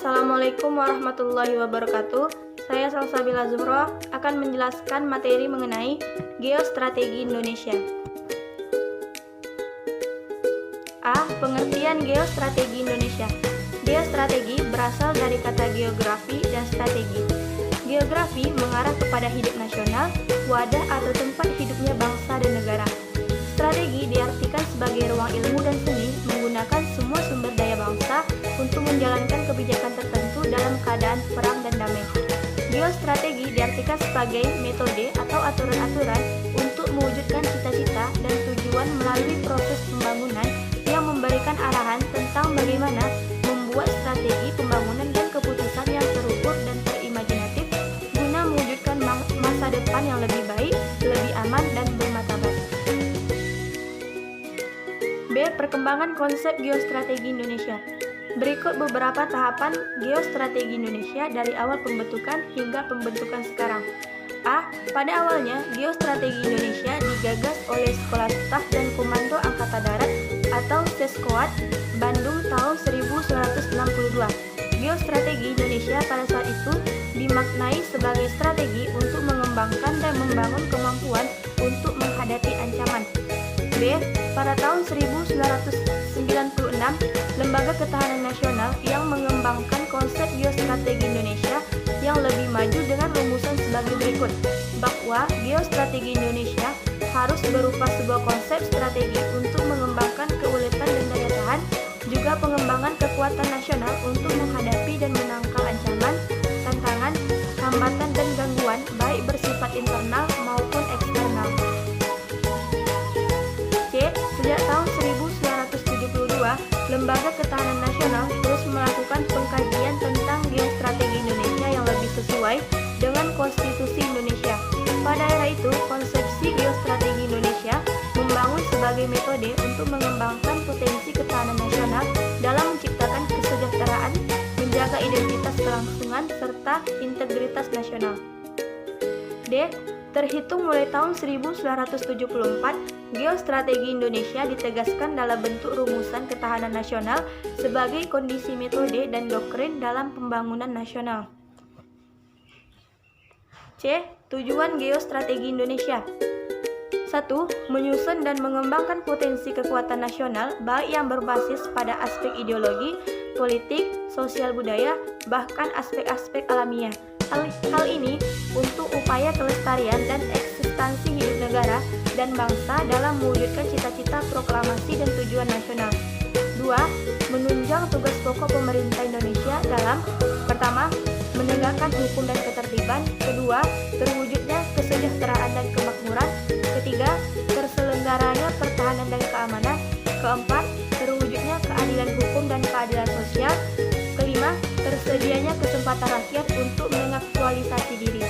Assalamualaikum warahmatullahi wabarakatuh. Saya Salsabila Zuhro akan menjelaskan materi mengenai geostrategi Indonesia. A. Pengertian geostrategi Indonesia. Geostrategi berasal dari kata geografi dan strategi. Geografi mengarah kepada hidup nasional, wadah atau tempat hidupnya bangsa dan negara. Strategi diartikan sebagai ruang ilmu dan seni menggunakan semua sumber daya bangsa untuk menjalankan kebijakan tertentu dalam keadaan perang dan damai. Geostrategi diartikan sebagai metode atau aturan-aturan untuk mewujudkan cita-cita dan tujuan melalui proses pembangunan yang memberikan arahan tentang bagaimana membuat strategi pembangunan dan keputusan yang terukur dan terimajinatif guna mewujudkan masa depan yang lebih baik, lebih aman, dan bermartabat. B. Perkembangan konsep geostrategi Indonesia. Berikut beberapa tahapan geostrategi Indonesia dari awal pembentukan hingga pembentukan sekarang. A. Pada awalnya, geostrategi Indonesia digagas oleh Sekolah Staf dan Komando Angkatan Darat atau Seskoad, Bandung tahun 1962. Geostrategi Indonesia pada saat itu dimaknai sebagai strategi untuk mengembangkan dan membangun kemampuan untuk menghadapi ancaman. B. Pada tahun 1996, Lembaga Ketahanan Nasional yang mengembangkan konsep geostrategi Indonesia yang lebih maju dengan rumusan sebagai berikut, bahwa geostrategi Indonesia harus berupa sebuah konsep strategi untuk mengembangkan keuletan dan daya tahan, juga pengembangan kekuatan nasional untuk menghadapi dan menangkal ancaman, tantangan, hambatan, dan gangguan baik bersifat internal maupun eksternal. Sejak tahun 1972, Lembaga Ketahanan Nasional terus melakukan pengkajian tentang geostrategi Indonesia yang lebih sesuai dengan Konstitusi Indonesia. Pada era itu, konsepsi geostrategi Indonesia membangun sebagai metode untuk mengembangkan potensi ketahanan nasional dalam menciptakan kesejahteraan, menjaga identitas kelangsungan, serta integritas nasional. D. Terhitung mulai tahun 1974, geostrategi Indonesia ditegaskan dalam bentuk rumusan ketahanan nasional sebagai kondisi metode dan doktrin dalam pembangunan nasional. C. Tujuan geostrategi Indonesia. 1. Menyusun dan mengembangkan potensi kekuatan nasional baik yang berbasis pada aspek ideologi, politik, sosial budaya, bahkan aspek-aspek alamiah. Hal ini untuk upaya kelestarian dan eksistensi hidup negara dan bangsa dalam mewujudkan cita-cita proklamasi dan tujuan nasional. 2. Menunjang tugas pokok pemerintah Indonesia dalam: pertama, menegakkan hukum dan ketertiban; kedua, terwujudnya kesejahteraan dan kemakmuran; ketiga, terselenggaranya pertahanan dan keamanan; keempat, terwujudnya keadilan hukum dan keadilan sosial; kelima, tersedianya kesempatan rakyat untuk mengaktualisasi diri.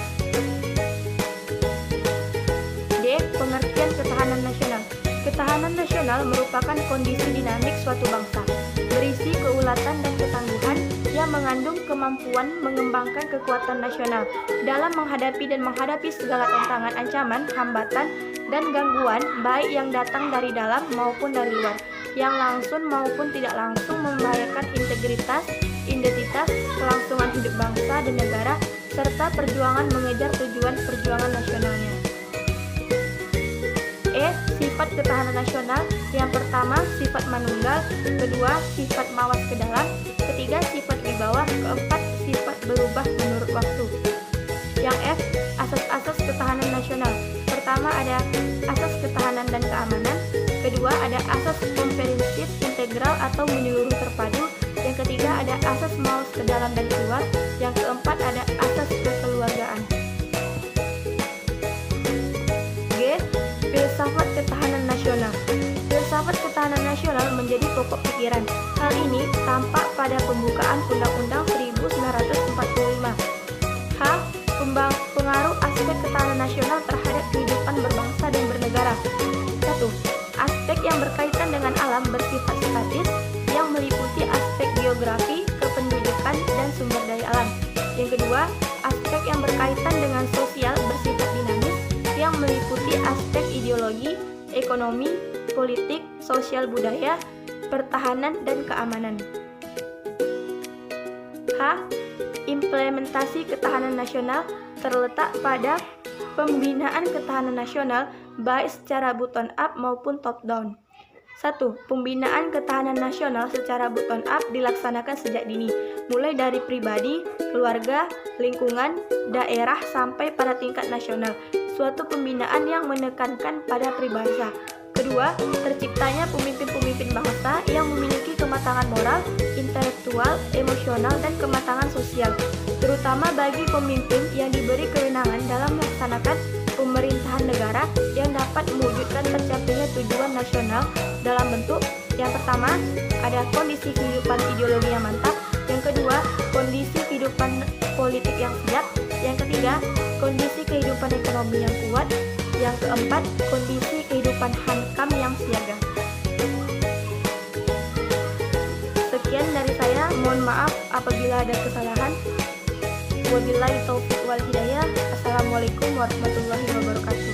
D. Pengertian ketahanan nasional. Ketahanan nasional merupakan kondisi dinamik suatu bangsa, berisi keulatan dan ketangguhan yang mengandung kemampuan mengembangkan kekuatan nasional dalam menghadapi segala tantangan, ancaman, hambatan, dan gangguan baik yang datang dari dalam maupun dari luar, yang langsung maupun tidak langsung membahayakan integritas, identitas, kelangsungan hidup bangsa dan negara, serta perjuangan mengejar tujuan perjuangan nasionalnya. E. Sifat ketahanan nasional. Yang pertama, sifat manunggal; kedua, sifat mawas ke dalam; ketiga, sifat wibawa; keempat, sifat berubah menurut waktu. Yang F. Asas-asas ketahanan nasional. Pertama ada asas ketahanan dan keamanan; kedua ada asas komprehensif integral atau menyeluruh terpadu; yang ketiga ada asas mawas ke dalam dan keluar; yang keempat ada asas kekeluargaan. G. Filsafat ketahanan nasional. Filsafat ketahanan nasional menjadi pokok pikiran. Hal ini tampak pada pembukaan Undang-Undang 1945. H. Pengaruh aspek ketahanan nasional terhadap kehidupan berbangsa dan bernegara. 1. Aspek yang berkaitan dengan alam bersifat statis yang meliputi aspek geografi, kependudukan, dan sumber daya alam. Yang kedua, aspek yang berkaitan dengan sosial bersifat dinamis yang meliputi aspek ideologi, ekonomi, politik, sosial budaya, pertahanan, dan keamanan. H. H. Implementasi ketahanan nasional terletak pada pembinaan ketahanan nasional baik secara bottom up maupun top down. 1. Pembinaan ketahanan nasional secara bottom up dilaksanakan sejak dini, mulai dari pribadi, keluarga, lingkungan, daerah sampai pada tingkat nasional. Suatu pembinaan yang menekankan pada peribahasa. Kedua, terciptanya pemimpin-pemimpin bangsa yang memiliki kematangan moral, intelektual, emosional, dan kematangan sosial, terutama bagi pemimpin yang diberi kewenangan dalam melaksanakan pemerintahan negara yang dapat mewujudkan tercapainya tujuan nasional dalam bentuk yang pertama, ada kondisi kehidupan ideologi yang mantap, yang kedua, kondisi kehidupan politik yang siap, yang ketiga, kondisi kehidupan ekonomi yang kuat, yang keempat, kondisi kehidupan hankam yang siaga. Sekian dari saya, mohon maaf apabila ada kesalahan. Wabillahi taufiq wal hidayah. Assalamualaikum warahmatullahi wabarakatuh.